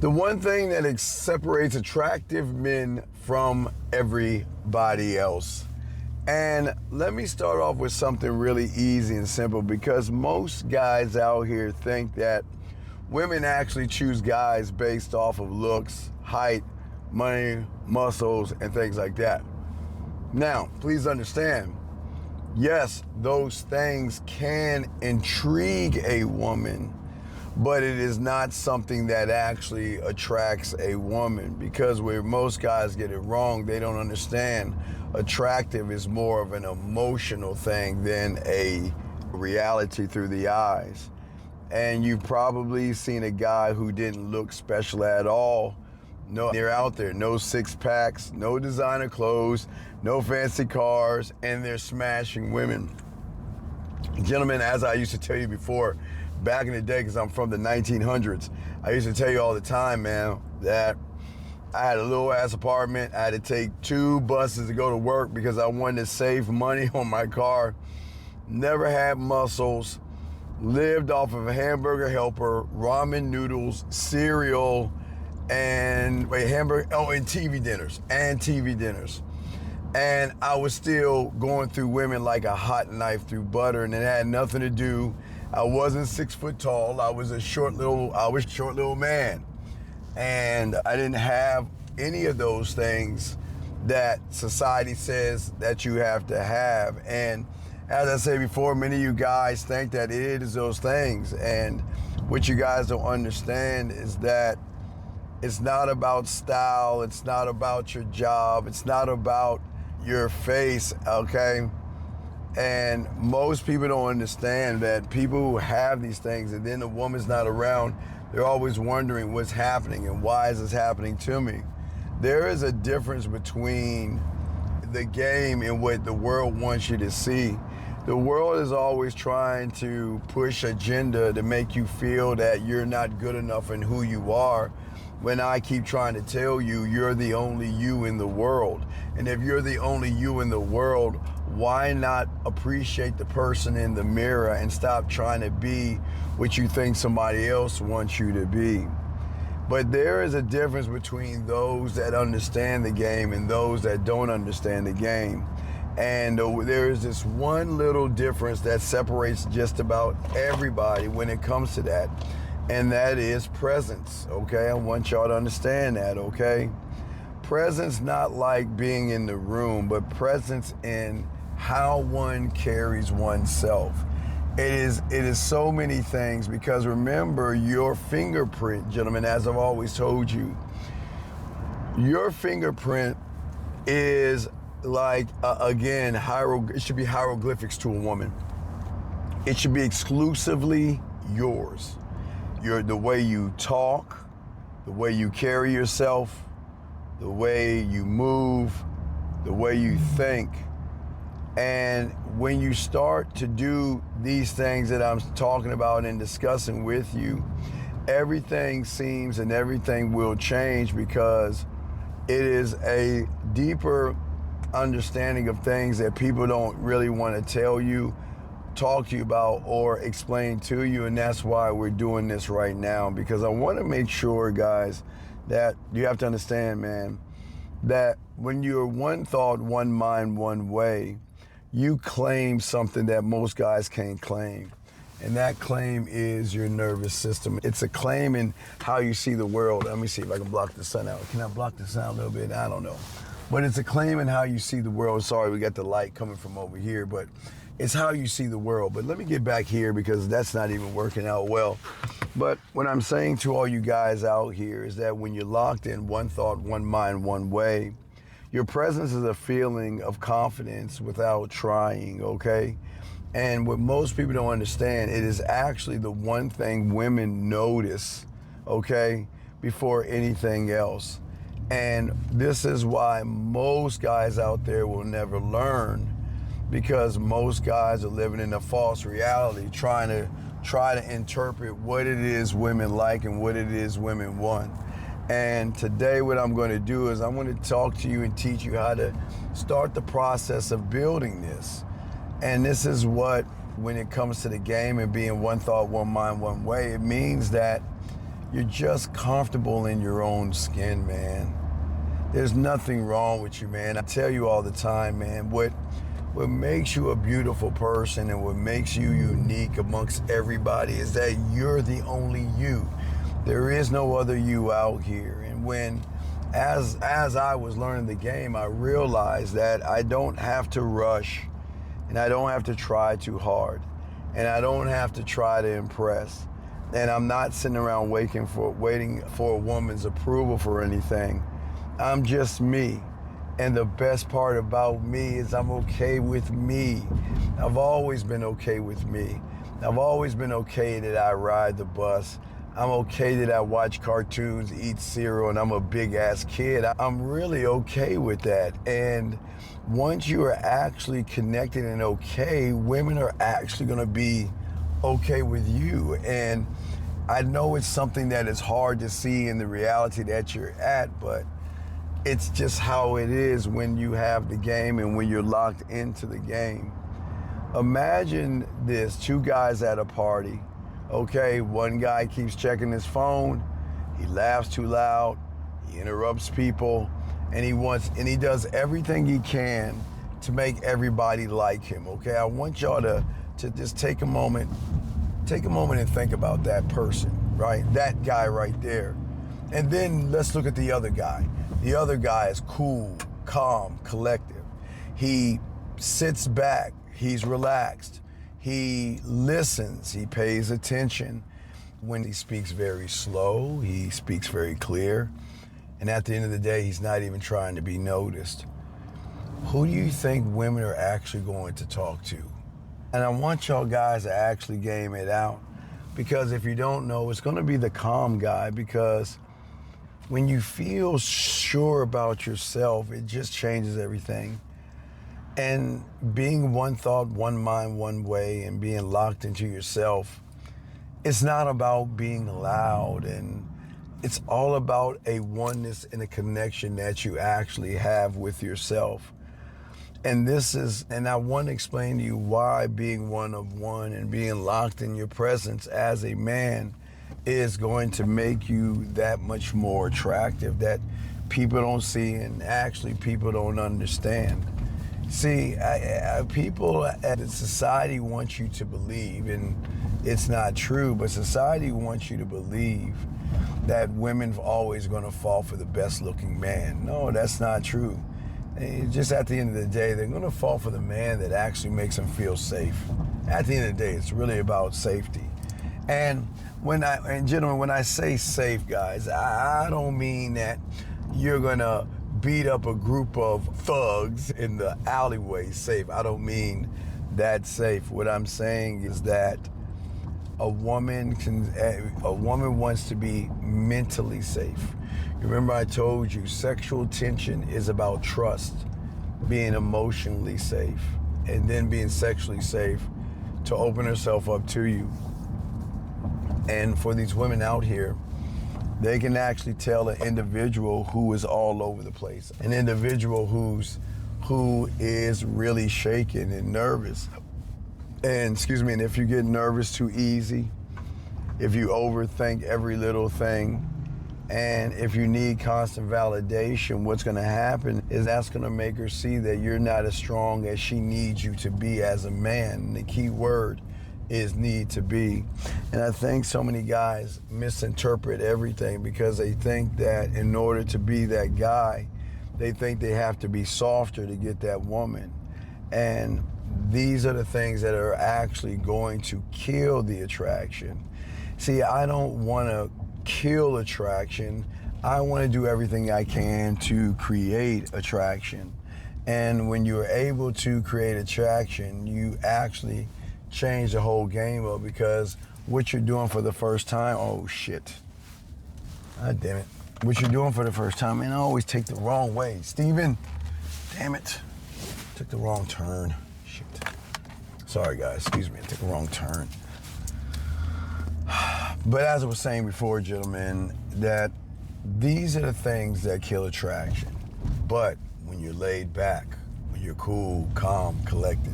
The one thing that separates attractive men from everybody else. And let me start off with something really easy and simple, because most guys out here think that women actually choose guys based off of looks, height, money, muscles, and things like that. Now, please understand, yes, those things can intrigue a woman, but it is not something that actually attracts a woman, because where most guys get it wrong, they don't understand attractive is more of an emotional thing than a reality through the eyes. And you've probably seen a guy who didn't look special at all. No, they're out there, no six packs, no designer clothes, no fancy cars, and they're smashing women. Gentlemen, as I used to tell you before, back in the day, because I'm from the 1900s, I used to tell you all the time, man, that I had a little ass apartment. I had to take 2 buses to go to work because I wanted to save money on my car. Never had muscles. Lived off of a hamburger helper, ramen noodles, cereal, and TV dinners. And I was still going through women like a hot knife through butter, and it had nothing to do. I wasn't 6 foot tall. I was short little man. And I didn't have any of those things that society says that you have to have. And as I said before, many of you guys think that it is those things. And what you guys don't understand is that it's not about style. It's not about your job. It's not about your face, okay? And most people don't understand that people who have these things and then the woman's not around, they're always wondering what's happening and why is this happening to me? There is a difference between the game and what the world wants you to see. The world is always trying to push agenda to make you feel that you're not good enough in who you are, when I keep trying to tell you, you're the only you in the world. And if you're the only you in the world, why not appreciate the person in the mirror and stop trying to be what you think somebody else wants you to be? But there is a difference between those that understand the game and those that don't understand the game. And there is this one little difference that separates just about everybody when it comes to that. And that is presence, okay? I want y'all to understand that, okay? Presence not like being in the room, but presence in how one carries oneself. It is so many things, because remember, your fingerprint, gentlemen, as I've always told you, your fingerprint is like, again, it should be hieroglyphics to a woman. It should be exclusively yours. The way you talk, the way you carry yourself, the way you move, the way you think. And when you start to do these things that I'm talking about and discussing with you, everything seems and everything will change, because it is a deeper understanding of things that people don't really want to tell you, talk to you about, or explain to you. And that's why we're doing this right now, because I want to make sure, guys, that you have to understand, man, that when you're one thought, one mind, one way, you claim something that most guys can't claim. And that claim is your nervous system. It's a claim in how you see the world. Let me see if I can block the sun out. Can I block the sun out a little bit? I don't know. But it's a claim in how you see the world. Sorry, we got the light coming from over here, but it's how you see the world. But let me get back here, because that's not even working out well. But what I'm saying to all you guys out here is that when you're locked in one thought, one mind, one way, your presence is a feeling of confidence without trying, okay? And what most people don't understand, it is actually the one thing women notice, okay, before anything else. And this is why most guys out there will never learn, because most guys are living in a false reality, trying to interpret what it is women like and what it is women want. And today what I'm going to do is I'm going to talk to you and teach you how to start the process of building this. And this is what, when it comes to the game and being one thought, one mind, one way, it means that you're just comfortable in your own skin, man. There's nothing wrong with you, man. I tell you all the time, man, what makes you a beautiful person and what makes you unique amongst everybody is that you're the only you. There is no other you out here. And as I was learning the game, I realized that I don't have to rush, and I don't have to try too hard, and I don't have to try to impress. And I'm not sitting around waiting for a woman's approval for anything. I'm just me. And the best part about me is I'm okay with me. I've always been okay with me. I've always been okay that I ride the bus. I'm okay that I watch cartoons, eat cereal, and I'm a big ass kid. I'm really okay with that. And once you are actually connected and okay, women are actually gonna be okay with you. And I know it's something that is hard to see in the reality that you're at, but it's just how it is when you have the game and when you're locked into the game. Imagine this, two guys at a party. Okay, one guy keeps checking his phone, he laughs too loud, he interrupts people, and he does everything he can to make everybody like him. Okay, I want y'all to just take a moment and think about that person, right? That guy right there. And then let's look at the other guy. The other guy is cool, calm, collective. He sits back, he's relaxed. He listens, he pays attention. When he speaks very slow, he speaks very clear. And at the end of the day, he's not even trying to be noticed. Who do you think women are actually going to talk to? And I want y'all guys to actually game it out. Because if you don't know, it's gonna be the calm guy, because when you feel sure about yourself, it just changes everything. And being one thought, one mind, one way, and being locked into yourself, it's not about being loud, and it's all about a oneness and a connection that you actually have with yourself. And I want to explain to you why being one of one and being locked in your presence as a man is going to make you that much more attractive, that people don't see and actually people don't understand. See, people at society want you to believe, and it's not true, but society wants you to believe that women are always going to fall for the best looking man. No, that's not true. Just at the end of the day, they're going to fall for the man that actually makes them feel safe. At the end of the day, it's really about safety. And gentlemen, when I say safe, guys, I don't mean that you're going to beat up a group of thugs in the alleyway safe. I don't mean that safe. What I'm saying is that a woman wants to be mentally safe. Remember I told you sexual tension is about trust, being emotionally safe, and then being sexually safe to open herself up to you. And for these women out here, they can actually tell an individual who is all over the place, an individual who is really shaken and nervous. And and if you get nervous too easy, if you overthink every little thing, and if you need constant validation, what's going to happen is that's going to make her see that you're not as strong as she needs you to be as a man. And the key word is need to be. And I think so many guys misinterpret everything because they think that in order to be that guy, they think they have to be softer to get that woman. And these are the things that are actually going to kill the attraction. See, I don't want to kill attraction. I want to do everything I can to create attraction. And when you're able to create attraction, you actually change the whole game up, because what you're doing for the first time, oh shit. God damn it. What you're doing for the first time, man, I always take the wrong way. Steven, damn it. Took the wrong turn. Shit. Sorry guys, excuse me, I took the wrong turn. But as I was saying before, gentlemen, that these are the things that kill attraction. But when you're laid back, when you're cool, calm, collected,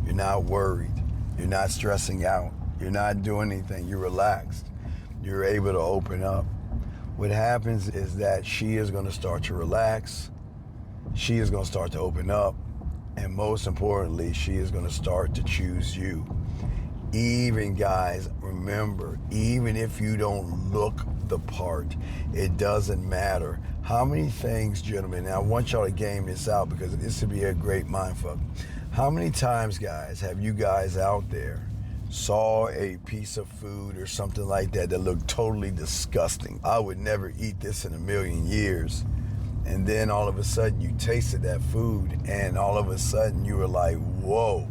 you're not worried, you're not stressing out, you're not doing anything, you're relaxed, you're able to open up. What happens is that she is going to start to relax, she is going to start to open up, and most importantly, she is going to start to choose you. Even guys, remember, even if you don't look the part, it doesn't matter. How many things, gentlemen, and I want y'all to game this out because this would be a great mindfuck. How many times, guys, have you guys out there saw a piece of food or something like that that looked totally disgusting? I would never eat this in a million years. And then all of a sudden you tasted that food and all of a sudden you were like, whoa,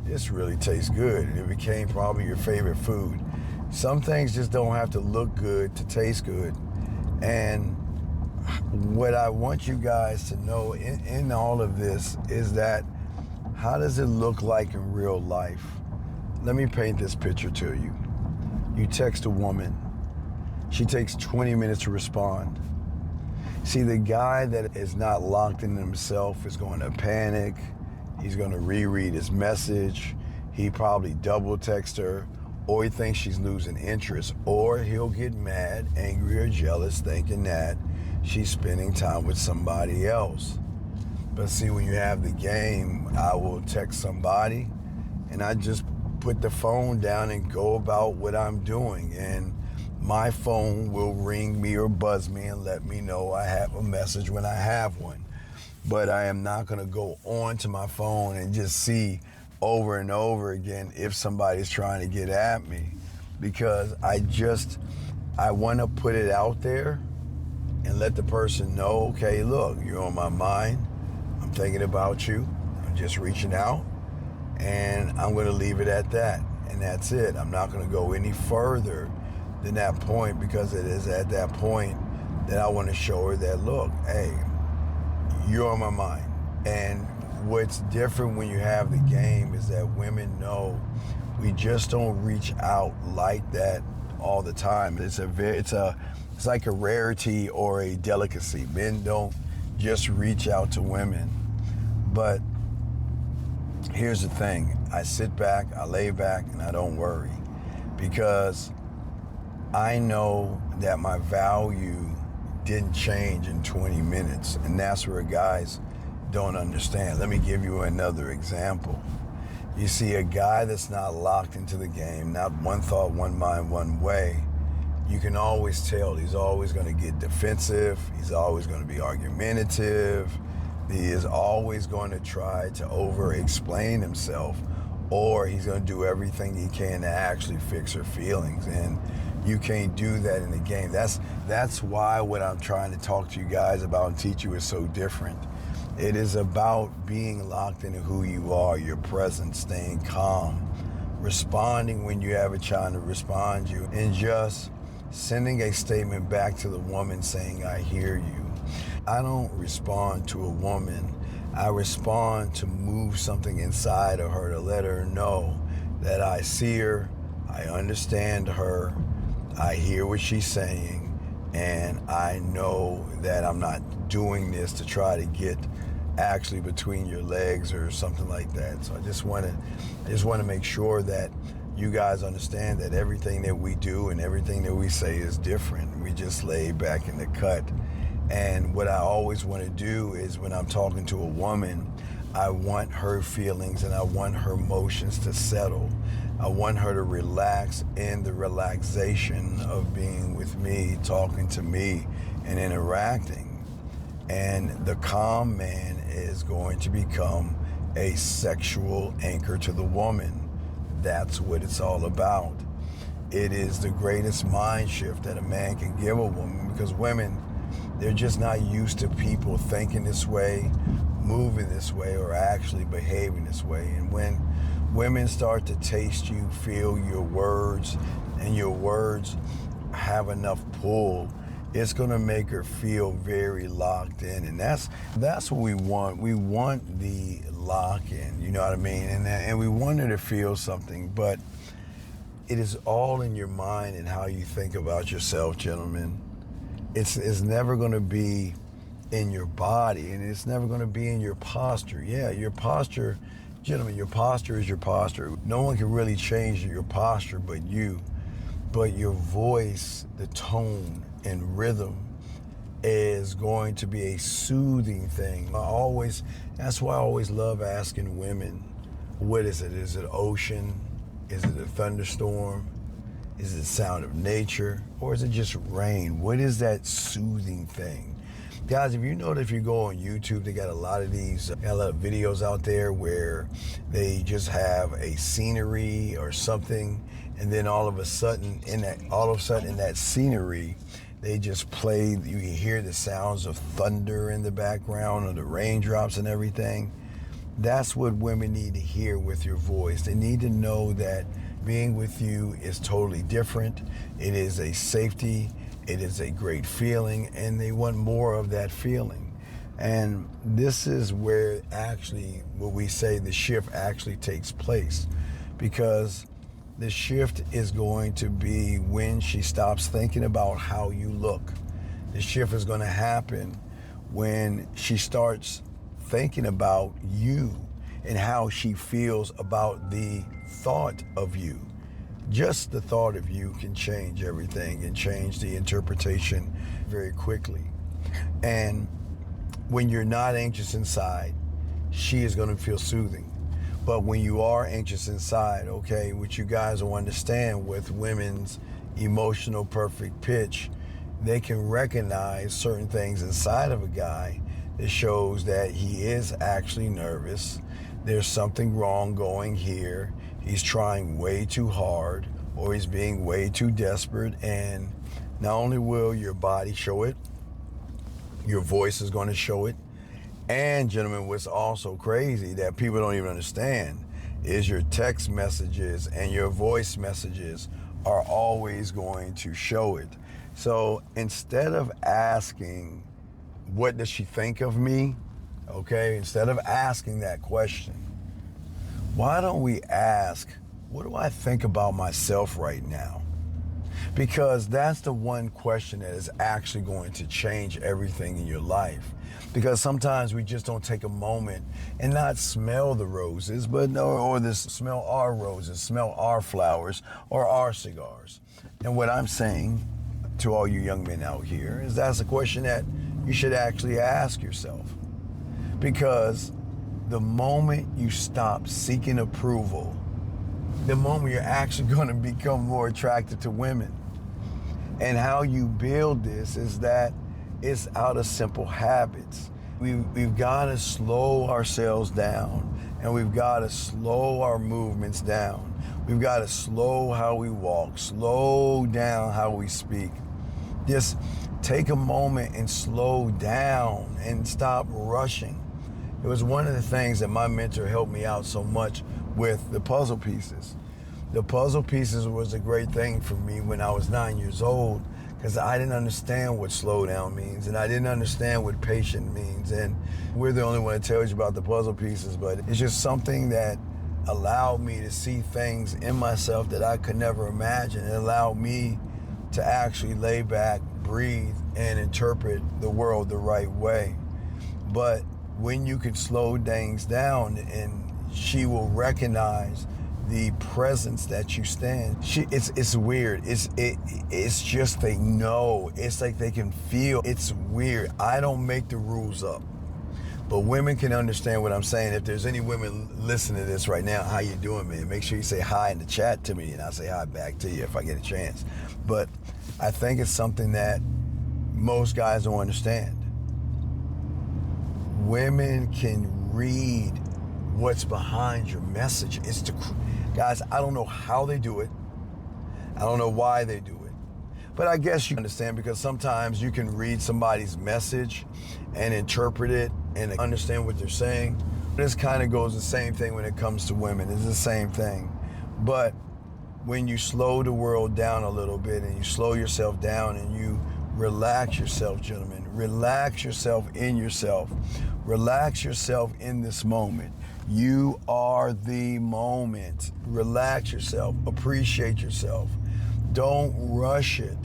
this really tastes good. And it became probably your favorite food. Some things just don't have to look good to taste good. And what I want you guys to know in all of this is that, how does it look like in real life? Let me paint this picture to you. You text a woman. She takes 20 minutes to respond. See, the guy that is not locked in himself is going to panic. He's going to reread his message. He probably double text her, or he thinks she's losing interest, or he'll get mad, angry, or jealous thinking that she's spending time with somebody else. But see, when you have the game, I will text somebody and I just put the phone down and go about what I'm doing. And my phone will ring me or buzz me and let me know I have a message when I have one. But I am not gonna go onto my phone and just see over and over again if somebody's trying to get at me, because I wanna put it out there and let the person know, okay, look, you're on my mind. I'm thinking about you. I'm just reaching out, and I'm going to leave it at that. And that's it. I'm not going to go any further than that point, because it is at that point that I want to show her that, look, hey, you're on my mind. And what's different when you have the game is that women know we just don't reach out like that all the time. It's like a rarity or a delicacy. Men don't just reach out to women. But here's the thing. I sit back, I lay back, and I don't worry, because I know that my value didn't change in 20 minutes. And that's where guys don't understand. Let me give you another example. You see, a guy that's not locked into the game, not one thought, one mind, one way, you can always tell he's always going to get defensive. He's always going to be argumentative. He is always going to try to over-explain himself, or he's going to do everything he can to actually fix her feelings. And you can't do that in the game. That's why what I'm trying to talk to you guys about and teach you is so different. It is about being locked into who you are, your presence, staying calm, responding when you have a child to respond to you, and just sending a statement back to the woman saying, I hear you. I don't respond to a woman. I respond to move something inside of her to let her know that I see her, I understand her, I hear what she's saying, and I know that I'm not doing this to try to get actually between your legs or something like that. So I just want to make sure that you guys understand that everything that we do and everything that we say is different. We just lay back in the cut. And what I always want to do is, when I'm talking to a woman, I want her feelings and I want her emotions to settle. I want her to relax in the relaxation of being with me, talking to me, and interacting. And the calm man is going to become a sexual anchor to the woman. That's what it's all about. It is the greatest mind shift that a man can give a woman, because women, they're just not used to people thinking this way, moving this way, or actually behaving this way. And when women start to taste you, feel your words, and your words have enough pull, it's gonna make her feel very locked in. And that's what we want. We want the lock-in, you know what I mean? And we want her to feel something, but it is all in your mind and how you think about yourself, gentlemen. It's never going to be in your body, and it's never going to be in your posture. Yeah, your posture, gentlemen, your posture is your posture. No one can really change your posture but you. but your voice, the tone and rhythm is going to be a soothing thing. That's why I always love asking women, what is it? Is it ocean? Is it a thunderstorm? Is it the sound of nature? Or is it just rain? What is that soothing thing? Guys, if you know that if you go on YouTube, they got a lot of videos out there where they just have a scenery or something, and then all of a sudden in that scenery, they just play, you can hear the sounds of thunder in the background or the raindrops and everything. That's what women need to hear with your voice. They need to know that being with you is totally different. It is a safety, it is a great feeling, and they want more of that feeling. And this is where actually, what we say, the shift actually takes place, because the shift is going to be when she stops thinking about how you look. The shift is going to happen when she starts thinking about you and how she feels about the thought of you. Just the thought of you can change everything and change the interpretation very quickly. And when you're not anxious inside, she is going to feel soothing. But when you are anxious inside, okay, which you guys will understand with women's emotional perfect pitch, they can recognize certain things inside of a guy that shows that he is actually nervous. There's something wrong going here. He's trying way too hard, or he's being way too desperate. And not only will your body show it, your voice is going to show it. And gentlemen, what's also crazy that people don't even understand is your text messages and your voice messages are always going to show it. So instead of asking, what does she think of me? Okay, instead of asking that question, why don't we ask, what do I think about myself right now? Because that's the one question that is actually going to change everything in your life. Because sometimes we just don't take a moment and not smell the roses, but smell our roses, smell our flowers, or our cigars. And what I'm saying to all you young men out here is that's a question that you should actually ask yourself. Because the moment you stop seeking approval, the moment you're actually going to become more attracted to women. And how you build this is that it's out of simple habits. We've got to slow ourselves down, and we've got to slow our movements down. We've got to slow how we walk, slow down how we speak. Just take a moment and slow down and stop rushing. It was one of the things that my mentor helped me out so much with the puzzle pieces. The puzzle pieces was a great thing for me when I was 9 years old, because I didn't understand what slow down means, and I didn't understand what patient means. And we're the only one that tells you about the puzzle pieces, but it's just something that allowed me to see things in myself that I could never imagine. It allowed me to actually lay back, breathe, and interpret the world the right way. But when you can slow things down, and she will recognize the presence that you stand. It's weird. It's just they know. It's like they can feel. It's weird. I don't make the rules up, but women can understand what I'm saying. If there's any women listening to this right now, how you doing, man? Make sure you say hi in the chat to me, and I'll say hi back to you if I get a chance. But I think it's something that most guys don't understand. Women can read what's behind your message. Guys, I don't know how they do it. I don't know why they do it. But I guess you understand, because sometimes you can read somebody's message and interpret it and understand what they're saying. This kind of goes the same thing when it comes to women. It's the same thing. But when you slow the world down a little bit, and you slow yourself down, and you relax yourself, gentlemen, relax yourself in yourself. Relax yourself in this moment. You are the moment. Relax yourself. Appreciate yourself. Don't rush it.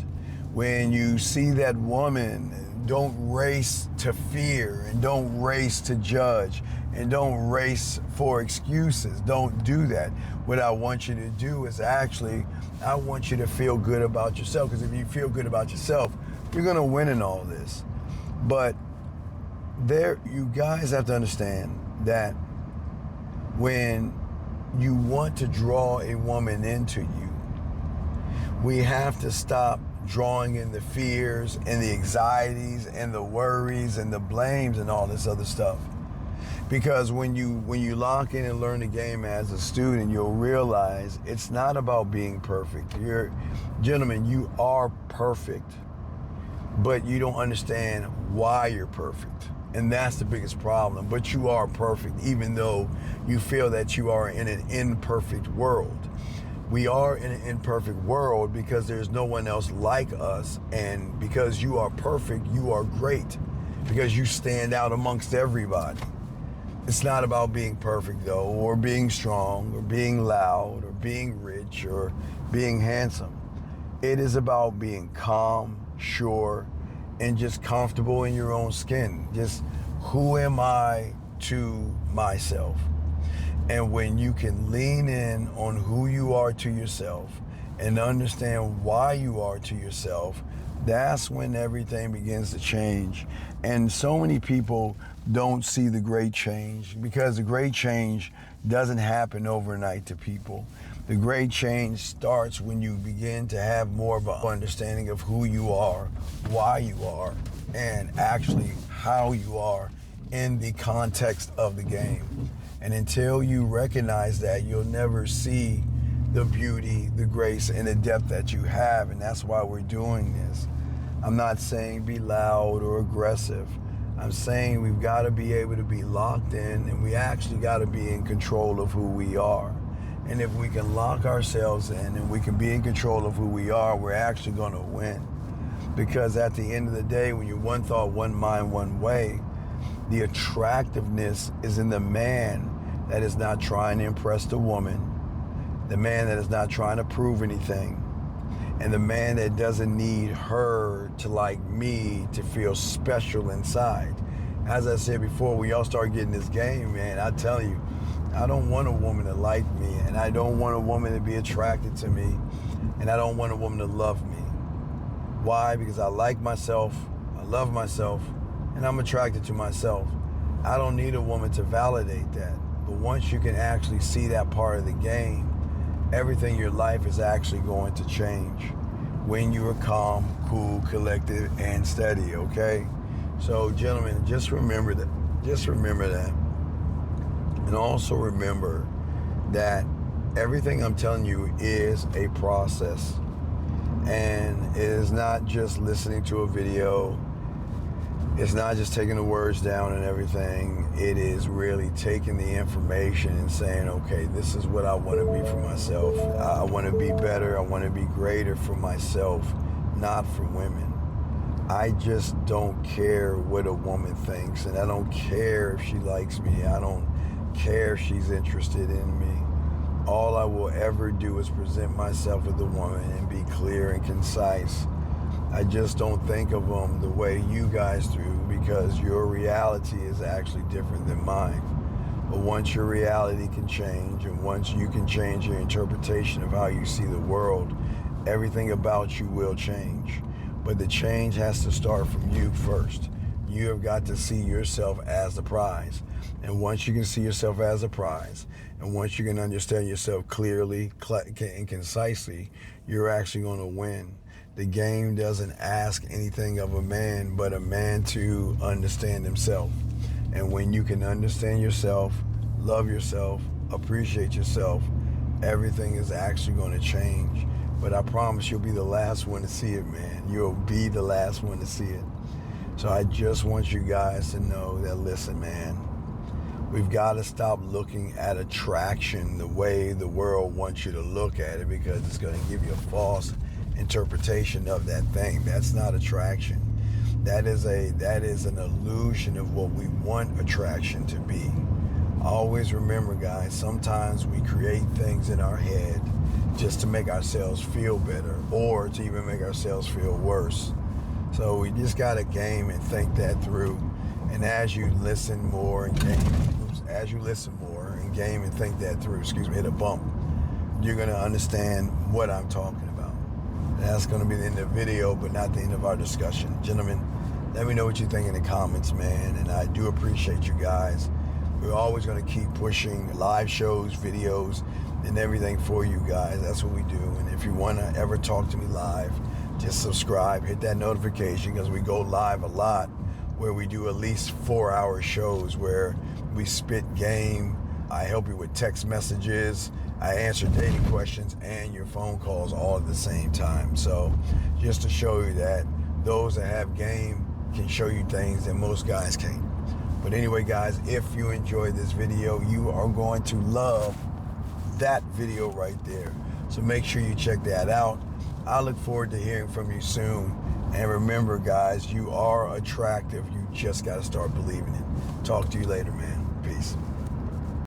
When you see that woman, don't race to fear, and don't race to judge, and don't race for excuses. Don't do that. What I want you to do is actually, I want you to feel good about yourself, because if you feel good about yourself, you're going to win in all this. But you guys have to understand that when you want to draw a woman into you, we have to stop drawing in the fears and the anxieties and the worries and the blames and all this other stuff. Because when you lock in and learn the game as a student, you'll realize it's not about being perfect. Gentlemen, you are perfect, but you don't understand why you're perfect. And that's the biggest problem. But you are perfect, even though you feel that you are in an imperfect world. We are in an imperfect world because there's no one else like us. And because you are perfect, you are great, because you stand out amongst everybody. It's not about being perfect, though, or being strong, or being loud, or being rich, or being handsome. It is about being calm, sure, and just comfortable in your own skin. Just, who am I to myself? And when you can lean in on who you are to yourself and understand why you are to yourself, that's when everything begins to change. And so many people don't see the great change, because the great change doesn't happen overnight to people. The great change starts when you begin to have more of an understanding of who you are, why you are, and actually how you are in the context of the game. And until you recognize that, you'll never see the beauty, the grace, and the depth that you have. And that's why we're doing this. I'm not saying be loud or aggressive. I'm saying we've got to be able to be locked in, and we actually got to be in control of who we are. And if we can lock ourselves in and we can be in control of who we are, we're actually going to win. Because at the end of the day, when you're one thought, one mind, one way, the attractiveness is in the man that is not trying to impress the woman, the man that is not trying to prove anything, and the man that doesn't need her to like me to feel special inside. As I said before, when y'all start getting this game, man, I tell you, I don't want a woman to like me, and I don't want a woman to be attracted to me, and I don't want a woman to love me. Why? Because I like myself, I love myself, and I'm attracted to myself. I don't need a woman to validate that. But once you can actually see that part of the game, everything in your life is actually going to change when you are calm, cool, collected, and steady, okay? So, gentlemen, just remember that. Just remember that. And also remember that everything I'm telling you is a process. And it is not just listening to a video. It's not just taking the words down and everything. It is really taking the information and saying, okay, this is what I want to be for myself. I want to be better. I want to be greater for myself, not for women. I just don't care what a woman thinks, and I don't care if she likes me. I don't care if she's interested in me. All I will ever do is present myself with a woman and be clear and concise. I just don't think of them the way you guys do, because your reality is actually different than mine. But once your reality can change, and once you can change your interpretation of how you see the world, everything about you will change. But the change has to start from you first. You have got to see yourself as the prize. And once you can see yourself as a prize, and once you can understand yourself clearly and concisely, you're actually going to win. The game doesn't ask anything of a man but a man to understand himself. And when you can understand yourself, love yourself, appreciate yourself, everything is actually going to change. But I promise you'll be the last one to see it, man. You'll be the last one to see it. So I just want you guys to know that, listen, man, we've got to stop looking at attraction the way the world wants you to look at it, because it's going to give you a false interpretation of that thing. That's not attraction. That is an illusion of what we want attraction to be. Always remember, guys, sometimes we create things in our head just to make ourselves feel better, or to even make ourselves feel worse. So we just got to game and think that through. And as you listen more and game, and think that through, hit a bump, you're going to understand what I'm talking about. And that's going to be the end of the video, but not the end of our discussion. Gentlemen, let me know what you think in the comments, man. And I do appreciate you guys. We're always going to keep pushing live shows, videos, and everything for you guys. That's what we do. And if you want to ever talk to me live, just subscribe, hit that notification, because we go live a lot, where we do at least 4-hour shows where we spit game. I help you with text messages. I answer dating questions and your phone calls all at the same time. So just to show you that those that have game can show you things that most guys can't. But anyway, guys, if you enjoyed this video, you are going to love that video right there. So make sure you check that out. I look forward to hearing from you soon. And remember, guys, you are attractive. You just got to start believing it. Talk to you later, man.